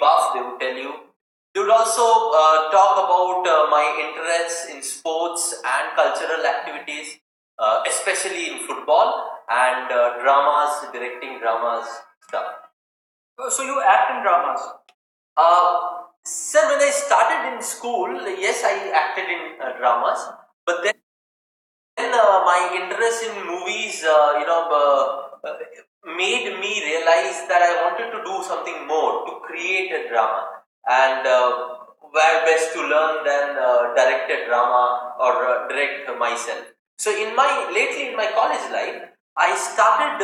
buff, they would tell you. They would also talk about my interests in sports and cultural activities, especially in football and dramas, directing dramas, stuff. So you act in dramas? Sir, when I started in school, yes, I acted in dramas, but then my interest in movies, made me realize that I wanted to do something more, to create a drama, and where best to learn than direct a drama or direct myself. So lately in my college life, I started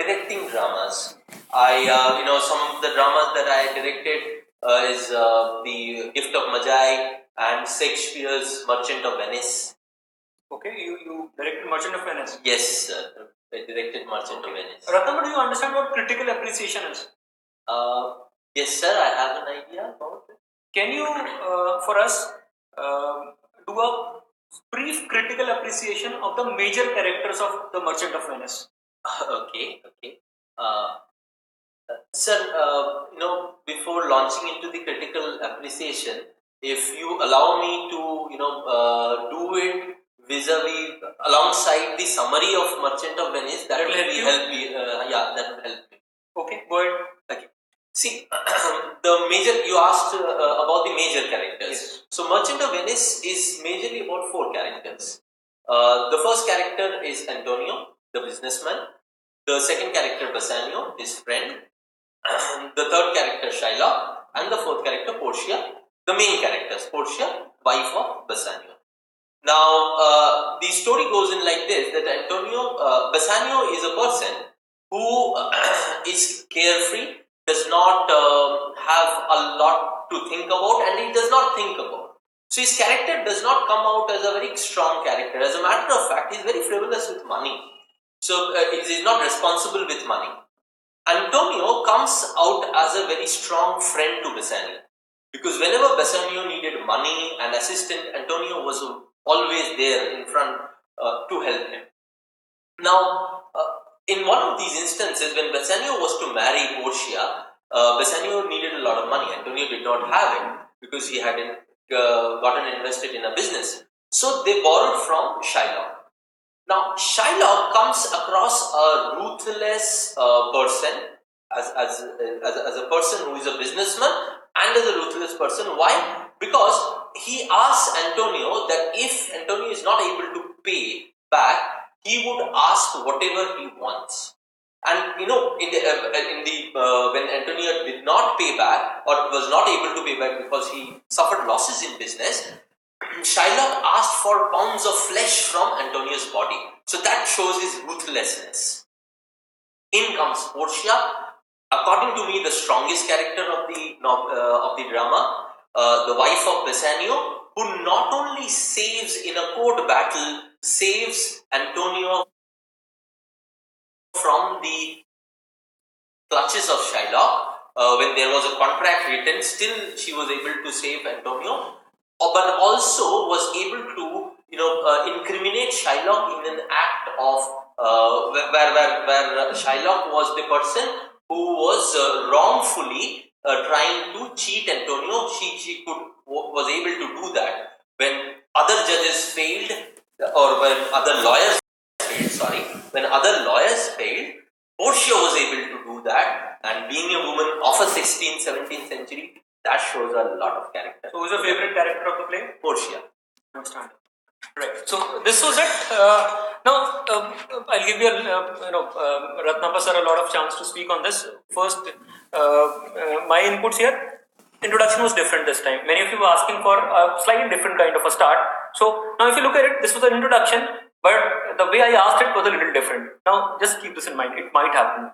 directing dramas. Some of the dramas that I directed is The Gift of Magi and Shakespeare's Merchant of Venice. Okay, you directed Merchant of Venice? Yes, sir. I directed Merchant of Venice. Ratnamba, do you understand what critical appreciation is? Yes, sir. I have an idea about it. Can you, for us, do a brief critical appreciation of the major characters of The Merchant of Venice? Okay. Sir, before launching into the critical appreciation, if you allow me to, do it vis-a-vis alongside the summary of Merchant of Venice, that will help me. That will help me. Okay, go ahead. Okay. See, you asked about the major characters. Yes. So, Merchant of Venice is majorly about 4 characters. The first character is Antonio, the businessman. The second character, Bassanio, his friend. The third character, Shylock. And the fourth character, Portia. The main characters, Portia, wife of Bassanio. Now, the story goes in like this, that Bassanio is a person who is carefree, does not have a lot to think about, and he does not think about. So his character does not come out as a very strong character. As a matter of fact, he is very frivolous with money. So he is not responsible with money. Antonio comes out as a very strong friend to Bassanio, because whenever Bassanio needed money and assistance, Antonio was always there in front to help him. Now, in one of these instances, when Bassanio was to marry Portia, Bassanio needed a lot of money. Antonio did not have it because he hadn't gotten invested in a business. So they borrowed from Shylock. Now, Shylock comes across a ruthless person as a person who is a businessman and as a ruthless person. Why? Because he asks Antonio that if Antonio is not able to pay back, he would ask whatever he wants. And when Antonio did not pay back or was not able to pay back because he suffered losses in business, Shylock asked for pounds of flesh from Antonio's body. So that shows his ruthlessness. In comes Portia, according to me, the strongest character of the drama, the wife of Bassanio, who not only saves in a court battle, saves Antonio from the clutches of Shylock. When there was a contract written, still she was able to save Antonio, but also was able to incriminate Shylock in an act of where Shylock was the person who was wrongfully trying to cheat Antonio. She was able to do that when other judges failed, or when other lawyers failed. When other lawyers failed, Portia was able to do that, and being a woman of a 16th, 17th century, that shows a lot of character. So, who's your favorite character of the play? Portia. Understand. Right. So this was it. Now I'll give you, Ratnamba sir, a lot of chance to speak on this. First, my inputs here. Introduction was different this time. Many of you were asking for a slightly different kind of a start. So now, if you look at it, this was an introduction, but the way I asked it was a little different. Now, just keep this in mind. It might happen.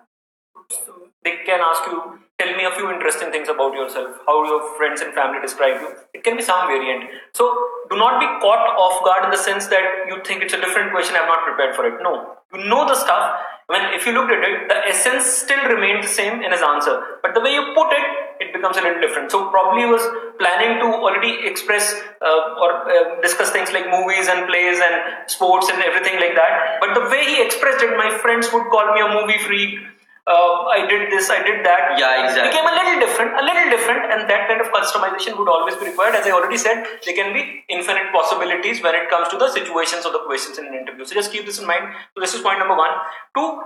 They can ask you, tell me a few interesting things about yourself, how your friends and family describe you. It can be some variant. So do not be caught off guard in the sense that you think it's a different question, I'm not prepared for it. No, you know the stuff. If you looked at it, the essence still remained the same in his answer, but the way you put it, it becomes a little different. So probably he was planning to already express or discuss things like movies and plays and sports and everything like that, but the way he expressed it, my friends would call me a movie freak. I did this, I did that. Yeah, exactly. Became a little different, and that kind of customization would always be required. As I already said, there can be infinite possibilities when it comes to the situations of the questions in an interview. So just keep this in mind. So this is point number one. Two,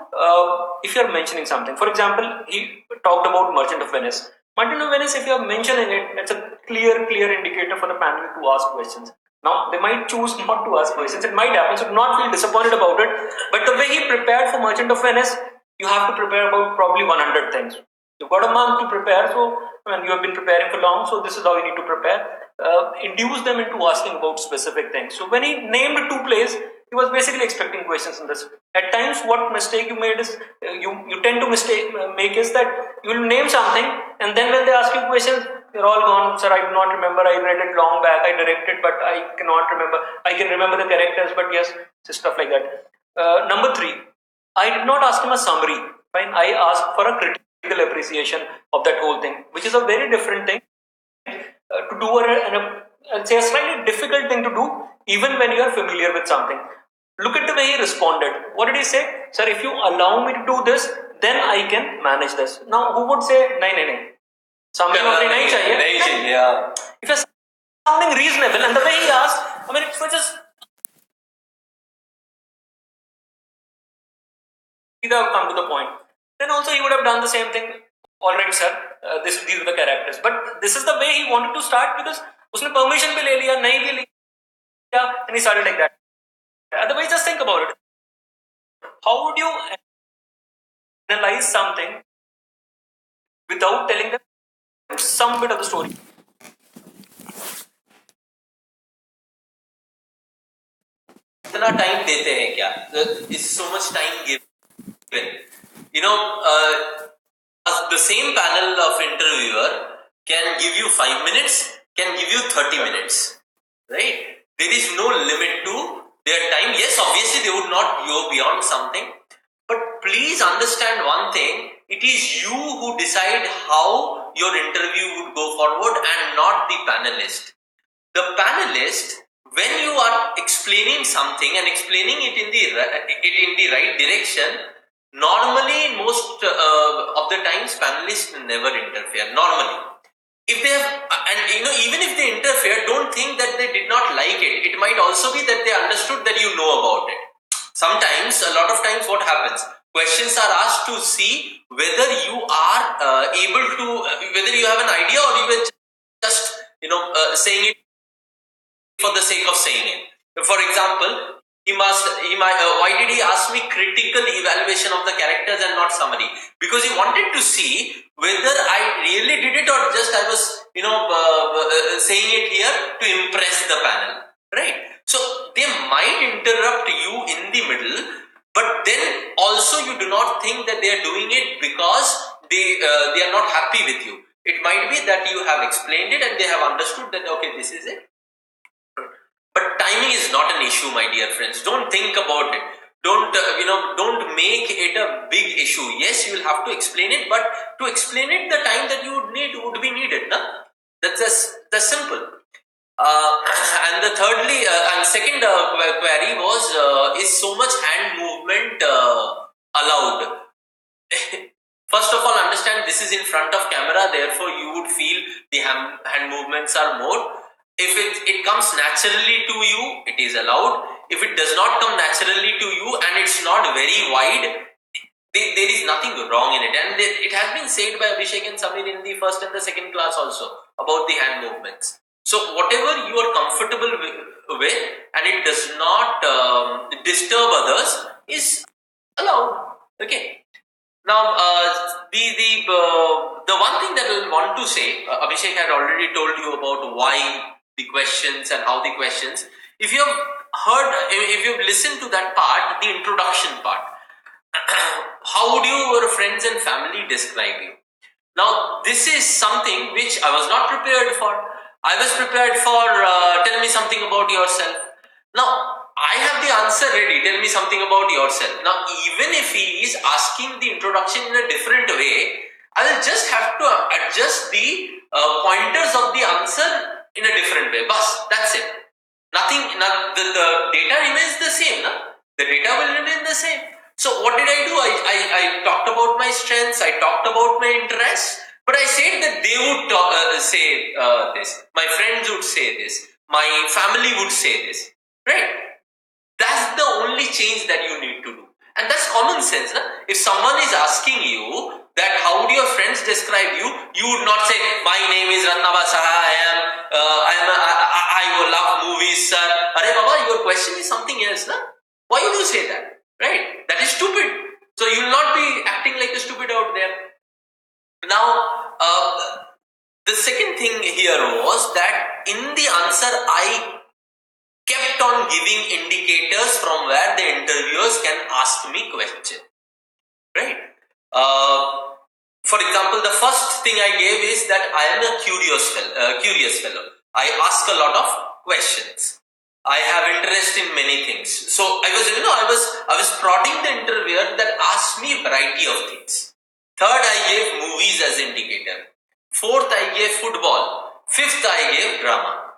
if you are mentioning something, for example, he talked about Merchant of Venice. Merchant of Venice, if you are mentioning it, it's a clear indicator for the panel to ask questions. Now, they might choose not to ask questions. It might happen, so do not feel disappointed about it. But the way he prepared for Merchant of Venice, you have to prepare about probably 100 things. You've got a month to prepare, so when you have been preparing for long, so this is how you need to prepare. Induce them into asking about specific things. So when he named two plays, he was basically expecting questions in this. At times, what mistake you made is you tend to make is that you will name something, and then when they ask you questions, you're all gone. Sir, I do not remember. I read it long back. I directed, but I cannot remember. I can remember the characters, but yes, stuff like that. Number three, I did not ask him a summary. Fine, I asked for a critical appreciation of that whole thing, which is a very different thing to do, and say a slightly difficult thing to do, even when you are familiar with something. Look at the way he responded. What did he say? Sir, if you allow me to do this, then I can manage this. Now, who would say, nahi. Something nahi chahiye. Yeah. If you're something reasonable, and the way he asked, I mean, it was just either come to the point. Then also he would have done the same thing. All right, sir, these are the characters. But this is the way he wanted to start because उसने permission भी ले लिया, नहीं भी लिया, and he started like that. Otherwise, just think about it. How would you analyze something without telling them some bit of the story? इतना time देते हैं क्या? Is so much time given? You know, the same panel of interviewer can give you 5 minutes, can give you 30 minutes, right? There is no limit to their time. Yes, obviously they would not go beyond something, but please understand one thing: it is you who decide how your interview would go forward, and not the panelist. The panelist, when you are explaining something and explaining it in the right direction, normally most of the times panelists never interfere. Normally, if they have, and even if they interfere, don't think that they did not like it. It might also be that they understood that you know about it. Sometimes, a lot of times, what happens? Questions are asked to see whether you are able to, whether you have an idea, or you were just saying it for the sake of saying it. For example, why did he ask me critical evaluation of the characters and not summary? Because he wanted to see whether I really did it, or just I was saying it here to impress the panel, right? So they might interrupt you in the middle, but then also you do not think that they are doing it because they are not happy with you. It might be that you have explained it and they have understood that okay, this is it. But timing is not an issue, my dear friends. Don't think about it. Don't make it a big issue. Yes, you will have to explain it, but to explain it, the time that you would be needed. No? That's simple. And the second query was: is so much hand movement allowed? First of all, understand this is in front of camera, therefore you would feel the hand movements are more. If it comes naturally to you, it is allowed. If it does not come naturally to you and it's not very wide, there is nothing wrong in it. And it has been said by Abhishek and Samir in the first and the second class also about the hand movements. So whatever you are comfortable with and it does not disturb others is allowed. Okay. Now, the one thing that I want to say, Abhishek had already told you about why the questions and how the questions. If you have heard, if you have listened to that part, the introduction part, how would your friends and family describe you? Now, this is something which I was not prepared for. I was prepared for tell me something about yourself. Now, I have the answer ready. Tell me something about yourself. Now, even if he is asking the introduction in a different way, I will just have to adjust the pointers of the answer in a different way. Bas, that's it. Nothing. The data remains the same. No? The data will remain the same. So what did I do? I talked about my strengths, I talked about my interests, but I said that they would say this, my friends would say this, my family would say this, right? That's the only change that you need to do. And that's common sense. Na? If someone is asking you that how do your friends describe you, you would not say, my name is Ratnava Saha, I love movies, sir. Arey Baba, your question is something else. Na? Why would you say that? Right? That is stupid. So you will not be acting like a stupid out there. Now, the second thing here was that in the answer, I kept on giving indicators from where the interviewers can ask me questions. Right? For example, the first thing I gave is that I am a curious fellow. I ask a lot of questions. I have interest in many things. So I was prodding the interviewer that asked me a variety of things. Third, I gave movies as indicator. Fourth, I gave football. Fifth, I gave drama.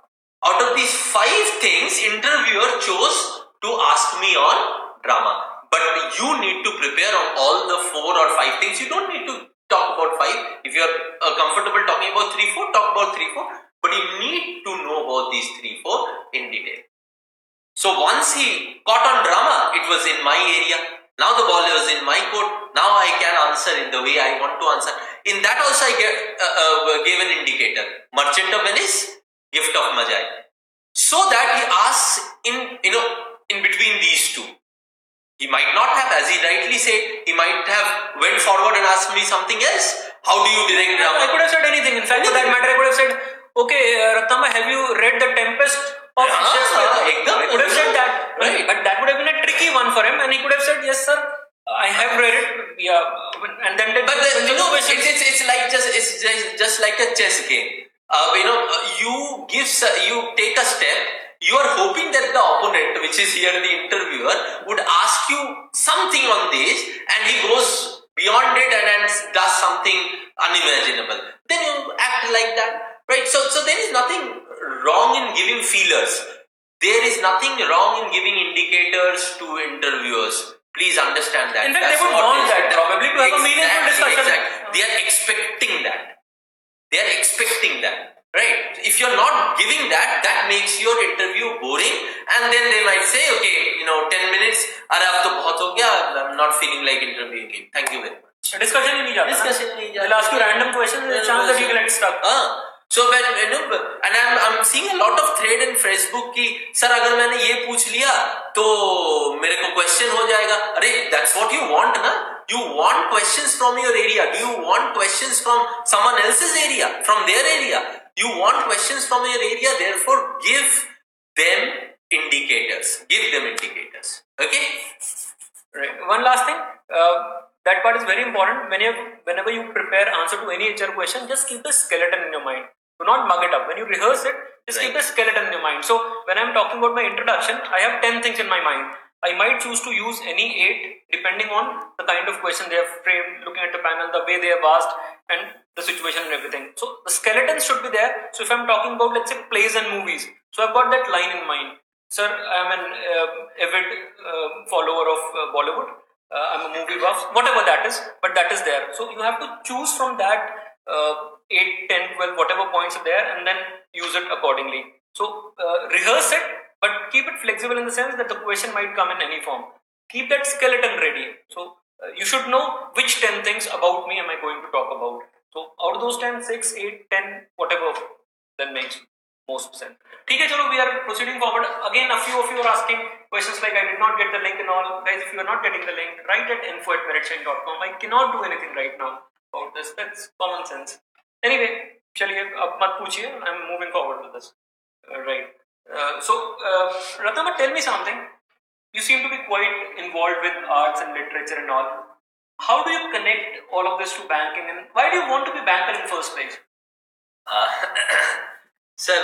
Out of these 5 things, interviewer chose to ask me on drama. But you need to prepare on all the 4 or 5 things. You don't need to talk about 5. If you are comfortable talking about 3, 4, talk about 3, 4. But you need to know about these 3, 4 in detail. So once he caught on drama, it was in my area. Now the ball was in my court. Now I can answer in the way I want to answer. In that also I gave an indicator. Merchant of Venice, gift of Majai. So that he asks in between these two. He might not have, as he rightly said, he might have went forward and asked me something else. How do you direct drama? I could have said anything. In fact, for that matter, I could have said, okay, Ratnama, have you read The Tempest of Shakespeare? I could have said that. Right. But that would have been a tricky one for him, and he could have said, yes, sir, I have read it. Yeah. And then it's like just like a chess game. You take a step. You are hoping that the opponent, which is here the interviewer, would ask you something on this, and he goes beyond it and does something unimaginable. Then you act like that, right? So there is nothing wrong in giving feelers. There is nothing wrong in giving indicators to interviewers. Please understand that. In fact, they would want that probably to have a meaningful discussion. Exactly. They are expecting that. They are expecting that. Right? If you're not giving that, that makes your interview boring, and then they might say, okay, 10 minutes, I'm not feeling like interviewing you. Thank you very much. Discussion ही नहीं जाता. They'll ask you random questions, there's a chance that you get stuck. So when and I'm seeing a lot of thread in Facebook कि sir अगर मैंने ये पूछ लिया तो मेरे को question हो जाएगा. अरे that's what you want ना? You want questions from your area. Do you want questions from someone else's area, from their area? You want questions from your area, therefore give them indicators. Give them indicators. Okay? Right. One last thing. That part is very important. Whenever you prepare answer to any HR question, just keep a skeleton in your mind. Do not mug it up. When you rehearse it, just keep a skeleton in your mind. So when I'm talking about my introduction, I have 10 things in my mind. I might choose to use any 8 depending on the kind of question they have framed, looking at the panel, the way they have asked, and the situation and everything. So the skeleton should be there. So if I'm talking about, let's say, plays and movies, so I've got that line in mind. Sir, I'm an avid follower of Bollywood. I'm a movie buff, whatever that is, but that is there. So you have to choose from that 8, 10, 12, whatever points are there, and then use it accordingly. So rehearse it, but keep it flexible in the sense that the question might come in any form. Keep that skeleton ready. So you should know which 10 things about me am I going to talk about. So out of those 10, 6, 8, 10, whatever, then makes most sense. Okay, chalo, we are proceeding forward. Again, a few of you are asking questions like, I did not get the link and all. Guys, if you are not getting the link, write at info@meritshine.com. I cannot do anything right now about this. That's common sense. Anyway, chaliye, ab mat puchiye. I'm moving forward with this. Right. Ratnama, tell me something. You seem to be quite involved with arts and literature and all. How do you connect all of this to banking, and why do you want to be banker in first place? Sir,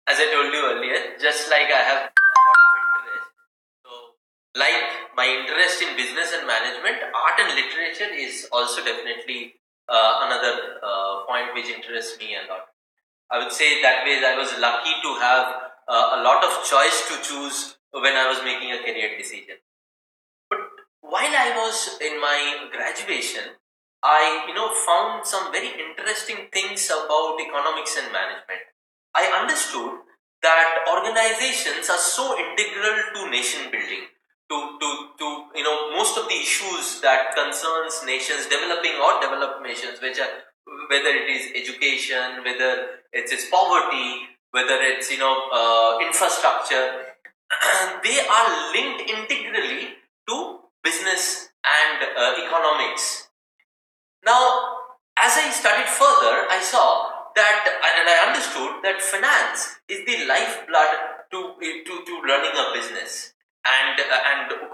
as I told you earlier, just like I have a lot of interest, so like my interest in business and management, art and literature is also definitely another point which interests me a lot. I would say that way I was lucky to have a lot of choice to choose when I was making a career decision. while I was in my graduation, I found some very interesting things about economics and management. I understood that organizations are so integral to nation building, to most of the issues that concerns nations, developing or developed nations, which are whether it is education, whether it's poverty, whether it's infrastructure, they are linked integrally to business and economics. Now, as I studied further, I saw that, and I understood that finance is the lifeblood to running a business. And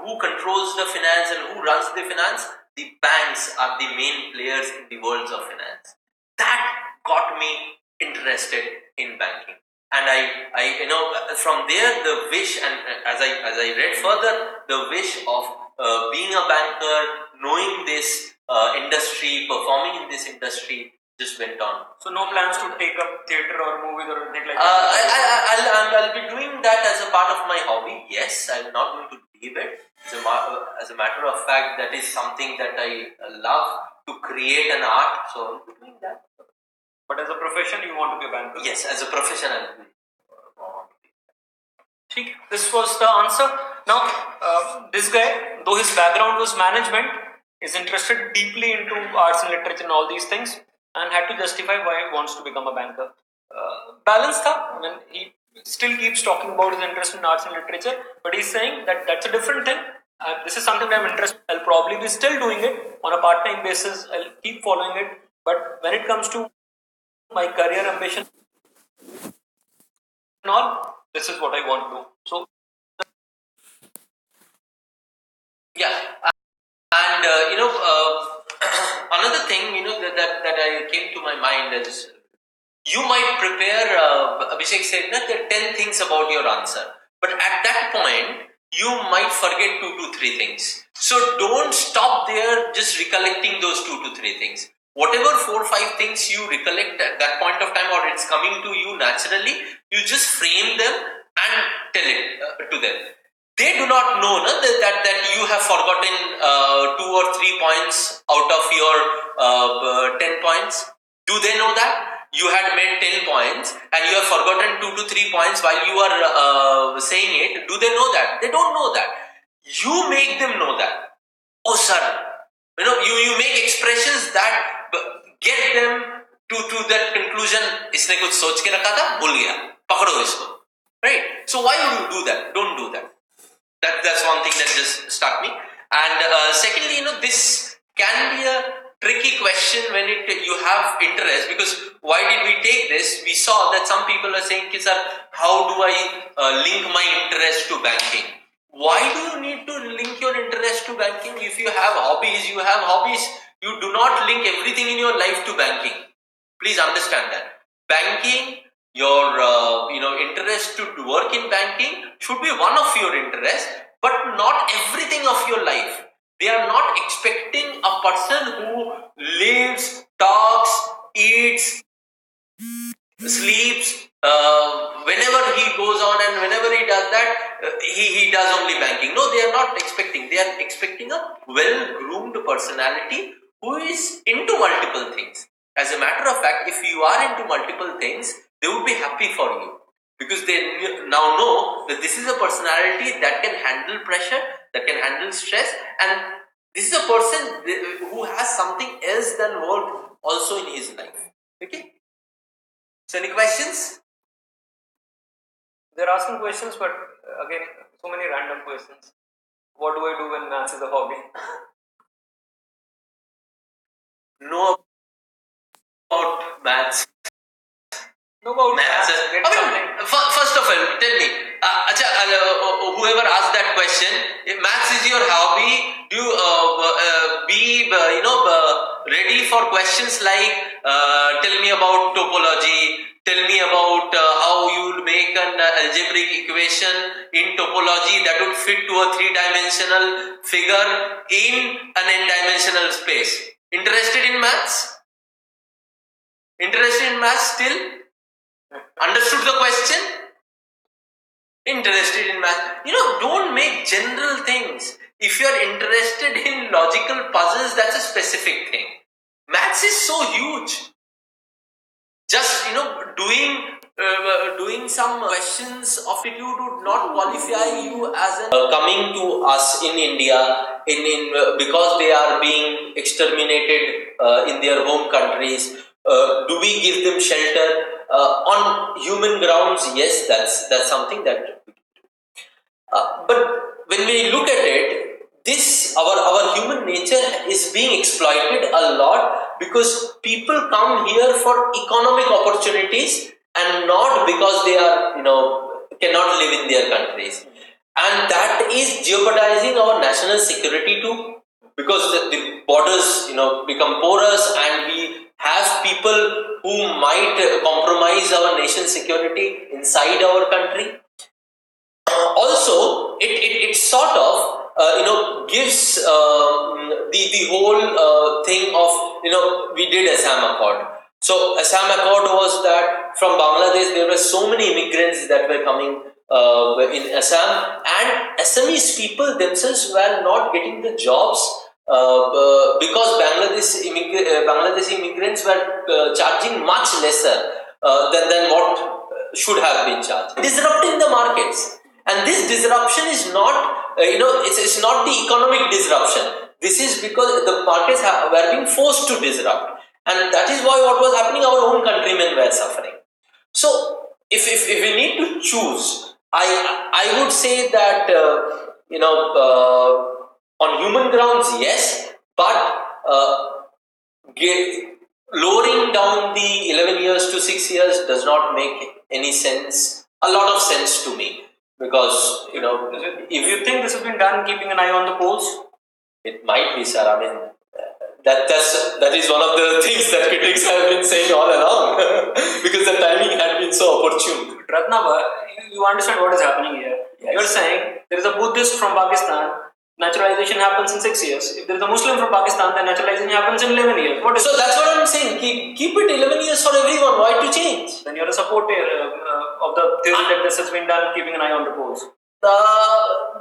who controls the finance and who runs the finance? The banks are the main players in the worlds of finance. That got me interested in banking. And I from there the wish, and as I read further, the wish of being a banker, knowing this industry, performing in this industry, just went on. So no plans to take up theatre or movies or anything like that? I'll be doing that as a part of my hobby. Yes, I'm not going to leave it. As a matter of fact, that is something that I love, to create an art. So I'll be doing that. But as a profession, you want to be a banker? Yes, as a profession, I'll be. This was the answer. Now, this guy, though his background was management, is interested deeply into arts and literature and all these things, and had to justify why he wants to become a banker. Balance tha. I mean, he still keeps talking about his interest in arts and literature, but he's saying that that's a different thing. This is something that I'm interested in. I'll probably be still doing it on a part-time basis. I'll keep following it. But when it comes to my career ambition and all, this is what I want to do. So, yeah, and another thing that I came to my mind is, you might prepare. Abhishek said that there are 10 things about your answer, but at that point you might forget 2 to 3 things. So don't stop there just recollecting those 2 to 3 things. Whatever 4 or 5 things you recollect at that point of time, or it's coming to you naturally, you just frame them and tell it to them. They do not know that you have forgotten 2 or 3 points out of your 10 points. Do they know that? You had made 10 points and you have forgotten 2 to 3 points while you are saying it. Do they know that? They don't know that. You make them know that. Oh, sir. You make expressions that get them to that conclusion. इसने कुछ सोच के रखा था, भूल गया, पकड़ो इसको. Right? So why would you do that? Don't do that. That's one thing that just struck me. And secondly, this can be a tricky question when you have interest, because why did we take this? We saw that some people are saying, sir, how do I link my interest to banking? Why do you need to link your interest to banking? If you have hobbies, you have hobbies. You do not link everything in your life to banking. Please understand that. Banking, your interest to work in banking should be one of your interests, but not everything of your life. They are not expecting a person who lives, talks, eats, sleeps, whenever he goes on and whenever he does that, he does only banking. No, they are not expecting. They are expecting a well-groomed personality who is into multiple things. As a matter of fact, if you are into multiple things, they would be happy for you, because they now know that this is a personality that can handle pressure, that can handle stress, and this is a person who has something else than work also in his life. Okay? So any questions? they're asking questions, but again, so many random questions. What do I do when maths is a hobby? Know about maths. No about Maths. First of all, tell me, whoever asked that question, if maths is your hobby, do you be ready for questions like, tell me about topology, tell me about how you will make an algebraic equation in topology that would fit to a 3-dimensional figure in an n-dimensional space. Interested in maths? Interested in maths still? Understood the question? interested in math. Don't make general things. If you're interested in logical puzzles, that's a specific thing. Maths is so huge. Just doing some questions of aptitude would not qualify you as coming to us in India because they are being exterminated in their home countries. Do we give them shelter on human grounds? Yes, that's something that. But when we look at it, this our human nature is being exploited a lot because people come here for economic opportunities and not because they are cannot live in their countries, and that is jeopardizing our national security too, because the borders become porous and we have people who might compromise our nation's security inside our country. Also, it sort of gives the whole thing of we did Assam Accord. So Assam Accord was that from Bangladesh there were so many immigrants that were coming in Assam, and Assamese people themselves were not getting the jobs because Bangladeshi immigrants were charging much lesser than what should have been charged, disrupting the markets. And this disruption is not, it's not the economic disruption. This is because the markets were being forced to disrupt. And that is why what was happening, our own countrymen were suffering. So, if we need to choose, I would say that, on human grounds, yes, but lowering down the 11 years to 6 years does not make any sense, a lot of sense to me. Because, if you think this has been done keeping an eye on the polls, it might be, sir. I mean, that is one of the things that critics have been saying all along because the timing had been so opportune. Ratnava, you understand what is happening here. Yes. You're saying there is a Buddhist from Pakistan, naturalization happens in 6 years. If there is a Muslim from Pakistan, then naturalization happens in 11 years. So that's what I'm saying. Keep it 11 years for everyone. Why to change? Then you're a supporter of the theory that this has been done keeping an eye on the polls. That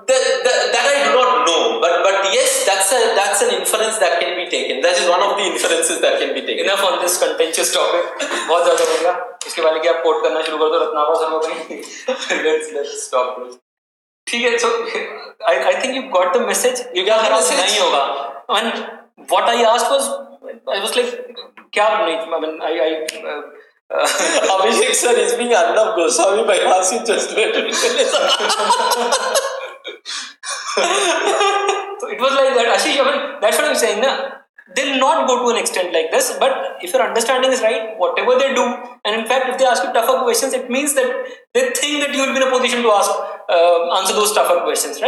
I do not know, but yes, that's an inference that can be taken. That is one of the inferences that can be taken. Enough on this contentious topic. बहुत ज़्यादा हो गया. इसके वाले की आप quote करना शुरू कर दो रत्नावा सर को कहीं. Let's stop. ठीक है. So I think you got the message. You got the message. नहीं होगा. And what I asked was, I was like, क्या नहीं? I mean, Abhishek sir is being Arnab Goswami by passing judgment. So it was like that. Ashish, I mean, that's what I'm saying. They'll not go to an extent like this, but if your understanding is right, whatever they do, and in fact, if they ask you tougher questions, it means that they think that you will be in a position to answer those tougher questions, right?